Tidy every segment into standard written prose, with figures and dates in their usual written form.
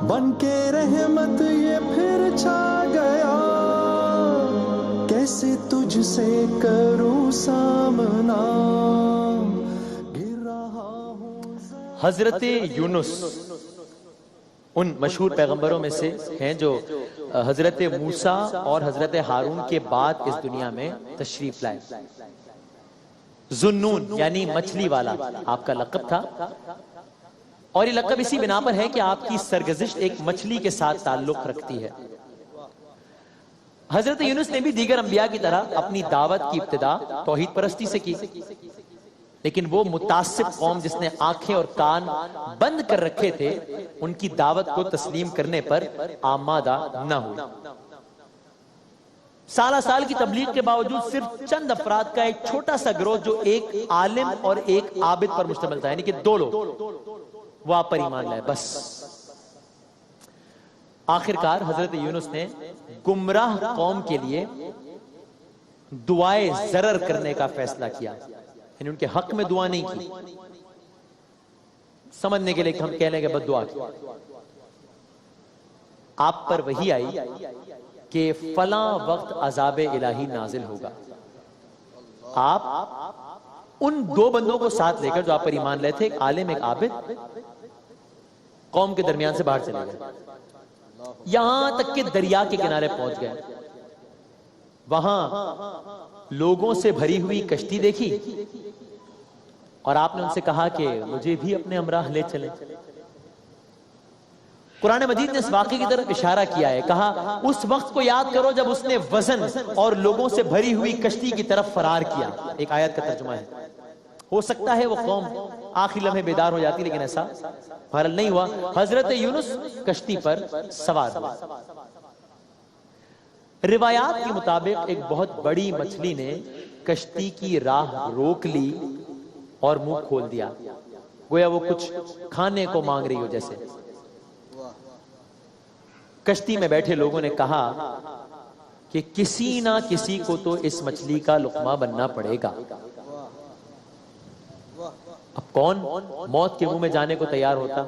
بن کے رحمت یہ پھر چھا گیا، کیسے تجھ سے کروں سامنا، گر رہا ہوں۔ حضرت یونس ان مشہور پیغمبروں میں سے ہیں جو حضرت موسیٰ اور حضرت ہارون کے بعد اس دنیا میں تشریف لائے۔ ذُنُّون یعنی مچھلی والا آپ کا لقب تھا، اور یہ لقب اسی بنا پر ہے کہ آپ کی سرگزشت ایک مچھلی کے ساتھ تعلق رکھتی ہے۔ حضرت یونس نے بھی دیگر انبیاء کی طرح اپنی دعوت کی ابتدا توحید پرستی سے کی، لیکن وہ متعصب قوم جس نے آنکھیں اور کان بند کر رکھے تھے، ان کی دعوت کو تسلیم کرنے پر آمادہ نہ ہوئی۔ سالہ سال کی تبلیغ کے باوجود صرف چند افراد کا ایک چھوٹا سا گروہ جو ایک عالم اور ایک عابد پر مشتمل تھا، یعنی کہ دو لوگ، وہ آپ پر ایمان لائے بس۔ آخرکار حضرت یونس نے گمراہ قوم کے لیے دعائے ضرر کرنے کا فیصلہ کیا، یعنی ان کے حق میں دعا نہیں کی، سمجھنے کے لیے کہ ہم کہہ لیں کہ بد دعا کی۔ آپ پر وحی آئی کہ فلاں وقت عذاب الہی نازل ہوگا، آپ ان دو بندوں کو ساتھ لے کر جو آپ پر ایمان لائے تھے، ایک عالم ایک عابد، قوم کے درمیان سے باہر چلے گئے، یہاں تک کہ دریا کے کنارے پہنچ گئے۔ وہاں لوگوں سے بھری ہوئی کشتی دیکھی اور آپ نے ان سے کہا کہ مجھے بھی اپنے ہمراہ لے چلیں۔ قرآن مجید نے اس واقعے کی طرف اشارہ کیا ہے، کہا اس وقت کو یاد کرو جب اس نے وزن اور لوگوں سے بھری ہوئی کشتی کی طرف فرار کیا۔ ایک آیت کا ترجمہ ہے۔ ہو سکتا ہے وہ قوم آخری لمحے بیدار ہو جاتی، لیکن ایسا بہرحال نہیں ہوا۔ حضرت یونس کشتی پر سوار ہوا۔ روایات کے مطابق ایک بہت بڑی مچھلی نے کشتی کی راہ روک لی اور منہ کھول دیا، گویا وہ کچھ کھانے کو مانگ رہی ہو جیسے۔ کشتی میں بیٹھے لوگوں نے کہا کہ کسی نہ کسی کو تو اس مچھلی کا لقمہ بننا پڑے گا۔ اب کون موت کے منہ میں جانے کو تیار ہوتا؟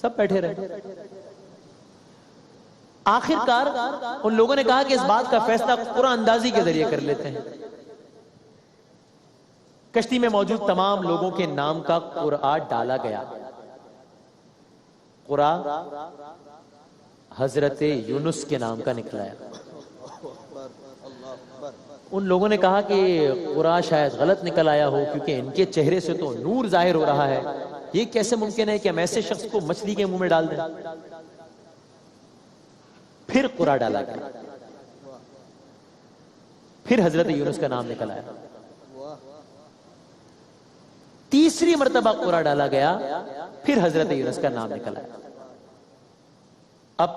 سب بیٹھے رہے۔ آخرکار ان لوگوں نے کہا کہ اس بات کا فیصلہ قرآن اندازی کے ذریعے کر لیتے ہیں۔ کشتی میں موجود تمام لوگوں کے نام کا قرعہ ڈالا گیا۔ قرعہ حضرت یونس کے نام کا نکلا ہے۔ ان لوگوں نے کہا کہ قرعہ شاید غلط نکل آیا ہو، کیونکہ ان کے چہرے سے تو نور ظاہر ہو رہا ہے، یہ کیسے ممکن ہے کہ ہم ایسے شخص کو مچھلی کے منہ میں ڈال دیں؟ پھر قرعہ ڈالا گیا، پھر حضرت یونس کا نام نکل آیا۔ تیسری مرتبہ قرعہ ڈالا گیا، پھر حضرت یونس کا نام نکل آیا۔ اب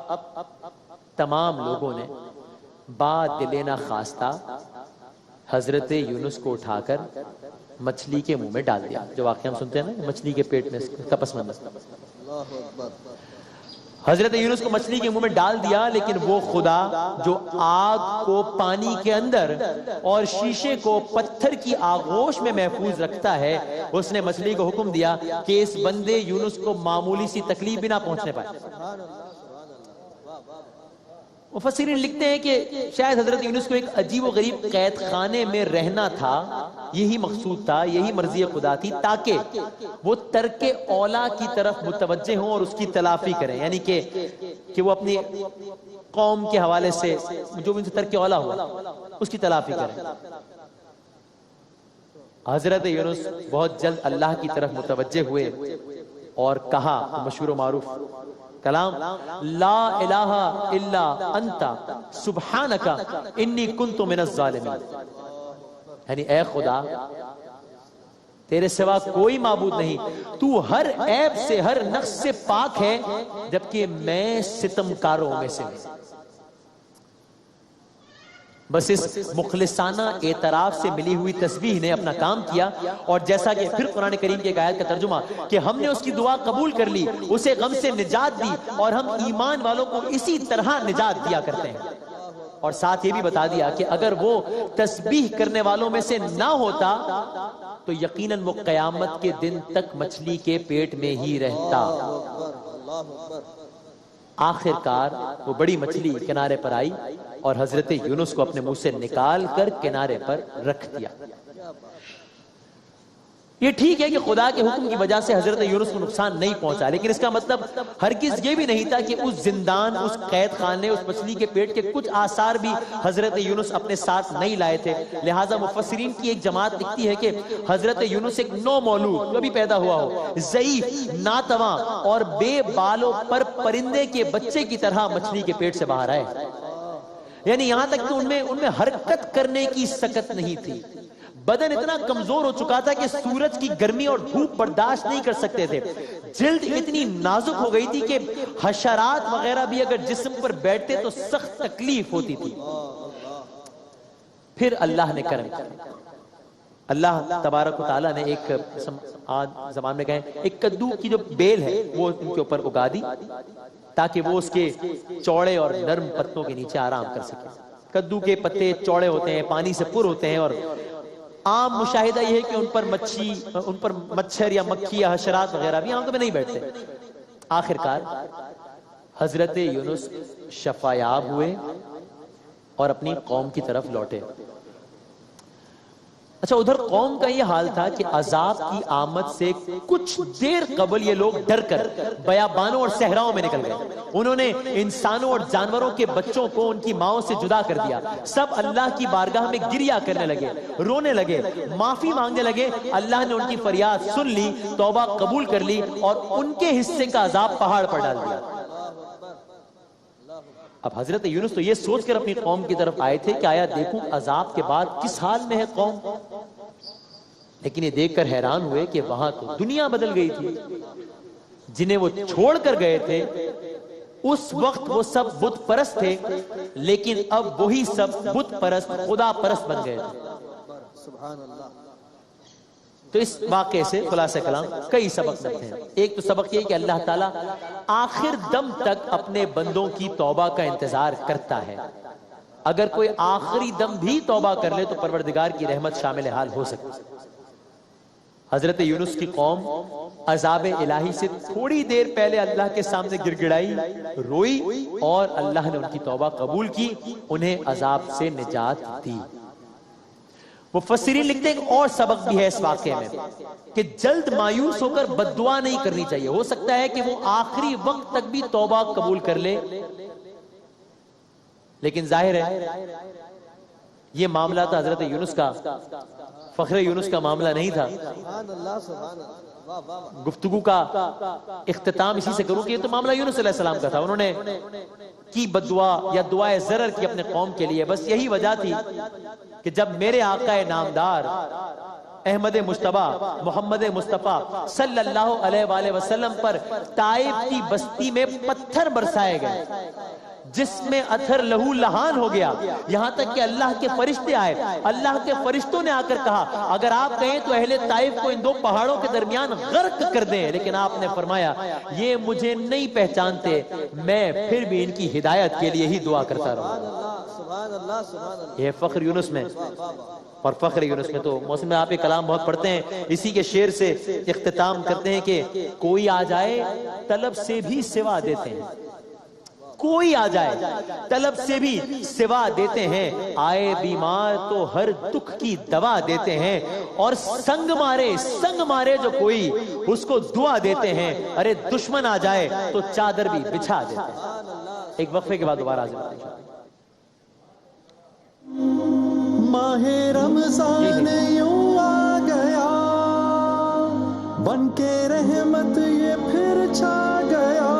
تمام لوگوں نے با دلینا خواستہ حضرت یونس کو اٹھا کر مچھلی کے منہ میں ڈال دیا، جو واقعہ ہم سنتے ہیں نا، مچھلی کے پیٹ میں کا پس منظر۔ حضرت یونس کو مچھلی کے منہ میں ڈال دیا، لیکن وہ خدا جو آگ کو پانی کے اندر اور شیشے کو پتھر کی آغوش میں محفوظ رکھتا ہے، اس نے مچھلی کو حکم دیا کہ اس بندے یونس کو معمولی سی تکلیف بھی نہ پہنچنے پائے۔ مفسرین لکھتے ہیں کہ شاید حضرت یونس کو ایک عجیب و غریب قید خانے میں رہنا تھا، یہی مقصود تھا، یہی مرضی خدا تھی، تاکہ وہ ترک اولا کی طرف متوجہ ہوں اور اس کی تلافی کریں، یعنی کہ وہ اپنی قوم کے حوالے سے جو بھی ان سے ترک اولا ہوا اس کی تلافی کریں۔ حضرت یونس بہت جلد اللہ کی طرف متوجہ ہوئے اور کہا مشہور و معروف کلام، لا الہ الا انت سبحانک انی کنت من الظالمین، یعنی اے خدا تیرے سوا کوئی معبود نہیں، تو ہر عیب سے ہر نقص سے پاک ہے، جبکہ میں ستمکاروں میں سے ہوں۔ بس اس مخلصانہ اعتراف سے ملی ہوئی تسبیح نے اپنا کام کیا، اور جیسا کہ پھر قرآن کریم کی ایک آیت کا ترجمہ کہ ہم نے اس کی دعا قبول کر لی، اسے غم سے نجات دی، اور ہم ایمان والوں کو اسی طرح نجات دیا کرتے ہیں۔ اور ساتھ یہ بھی بتا دیا کہ اگر وہ تسبیح کرنے والوں میں سے نہ ہوتا تو یقیناً وہ قیامت کے دن تک مچھلی کے پیٹ میں ہی رہتا۔ آخر کار وہ بڑی مچھلی کنارے پر آئی اور حضرت یونس کو اپنے منہ سے نکال کر کنارے پر رکھ دیا. یہ ٹھیک ہے کہ خدا کے حکم کی وجہ سے حضرت یونس کو نقصان نہیں پہنچا، لیکن اس کا مطلب ہرگز یہ بھی نہیں تھا کہ اس زندان، اس قید خانے، اس مچھلی کے پیٹ کے کچھ آثار بھی حضرت یونس اپنے ساتھ نہیں لائے تھے. لہٰذا مفسرین کی ایک جماعت لکھتی ہے کہ حضرت یونس ایک نو مولود جو بھی پیدا ہوا ہو، ضعیف، ناتواں اور بے بالوں پر پرندے کے بچے کی طرح مچھلی کے پیٹ سے باہر آئے. یعنی یہاں تک کہ ان میں حرکت کرنے کی سکت نہیں تھی. بدن اتنا کمزور ہو چکا تھا کہ سورج کی گرمی اور دھوپ برداشت نہیں کر سکتے تھے. جلد اتنی نازک ہو گئی تھی کہ حشرات وغیرہ بھی اگر جسم پر بیٹھتے تو سخت تکلیف ہوتی تھی. پھر اللہ نے کرم کیا. اللہ تبارک و تعالیٰ نے ایک زبان میں کہیں ایک کدو کی جو بیل ہے وہ ان کے اوپر اگا دی تاکہ وہ اس کے چوڑے اور نرم پتوں کے نیچے آرام کر سکے. کدو کے پتے چوڑے ہوتے ہیں، پانی سے پر ہوتے ہیں، اور عام مشاہدہ یہ ہے کہ ان پر مچھر یا مکھی یا حشرات وغیرہ بھی عام طور پہ نہیں بیٹھتے. آخر کار حضرت یونس شفایاب ہوئے اور اپنی قوم کی طرف لوٹے. اچھا، ادھر قوم کا یہ حال تھا کہ عذاب کی آمد سے کچھ دیر قبل یہ لوگ ڈر کر بیابانوں اور صحراؤں میں نکل گئے. انہوں نے انسانوں اور جانوروں کے بچوں کو ان کی ماؤں سے جدا کر دیا. سب اللہ کی بارگاہ میں گریہ کرنے لگے، رونے لگے، معافی مانگنے لگے. اللہ نے ان کی فریاد سن لی، توبہ قبول کر لی اور ان کے حصے کا عذاب پہاڑ پر ڈال دیا. اب حضرت یونس تو یہ سوچ کر اپنی قوم کی طرف آئے تھے کہ آیا دیکھوں عذاب کے بعد کس حال میں ہے قوم، لیکن یہ دیکھ کر حیران ہوئے کہ وہاں تو دنیا بدل گئی تھی. جنہیں وہ چھوڑ کر گئے تھے اس وقت وہ سب بت پرست تھے، لیکن اب وہی سب بت پرست خدا پرست بن گئے تھے. تو اس واقعے سے خلاصہ کلام کئی سبق ملتے ہیں. ایک تو سبق یہ کہ اللہ تعالیٰ آخر دم تک اپنے بندوں کی توبہ کا انتظار کرتا ہے. اگر کوئی آخری دم بھی توبہ کر لے تو پروردگار کی رحمت شامل حال ہو سکتی ہے. حضرت یونس کی قوم عذاب الہی سے تھوڑی دیر پہلے اللہ کے سامنے گڑ گڑائی، روئی، اور اللہ نے ان کی توبہ قبول کی، انہیں عذاب سے نجات دی. مفسرین لکھتے ہیں ایک اور سبق بھی ہے اس واقعے میں کہ جلد مایوس ہو کر بد دعا نہیں کرنی چاہیے. ہو سکتا ہے کہ وہ آخری وقت تک بھی توبہ قبول کر لے، لیکن ظاہر ہے یہ معاملہ تھا حضرت یونس کا، فخر یونس کا معاملہ نہیں تھا. گفتگو کا اختتام اسی سے کروں کہ یہ تو معاملہ یونس علیہ السلام کا تھا. انہوں نے کی بد دعا یا دعائے ضرر کی اپنے قوم کے لیے. بس یہی وجہ تھی کہ جب میرے آقا نامدار احمد مجتبیٰ محمد مصطفیٰ صلی اللہ علیہ وآلہ وسلم پر طائف کی بستی میں پتھر برسائے گئے جس میں اتھر لہو لہان ہو گیا، یہاں تک کہ اللہ کے فرشتے آئے. اللہ کے فرشتوں نے آ کر کہا اگر آپ کہیں تو اہل طائف کو ان دو پہاڑوں کے درمیان غرق کر دیں، لیکن آپ نے فرمایا یہ مجھے نہیں پہچانتے، میں پھر بھی ان کی ہدایت کے لیے ہی دعا کرتا رہوں. یہ فخر یونس میں، اور فخر یونس میں تو موسم میں آپ یہ کلام بہت پڑھتے ہیں. اسی کے شعر سے اختتام کرتے ہیں کہ کوئی آ جائے طلب سے بھی سوا دیتے ہیں، کوئی آ جائے طلب سے بھی سوا دیتے ہیں، آئے بیمار تو ہر دکھ کی دوا دیتے ہیں، اور سنگ مارے جو کوئی اس کو دعا دیتے ہیں، ارے دشمن آ جائے تو چادر بھی بچھا دیتے ہیں. ایک وقفے کے بعد دوبارہ حاضر ہوتے ہیں. ماہ رمضان یوں آ گیا، بن کے رحمت یہ پھر چھا گیا.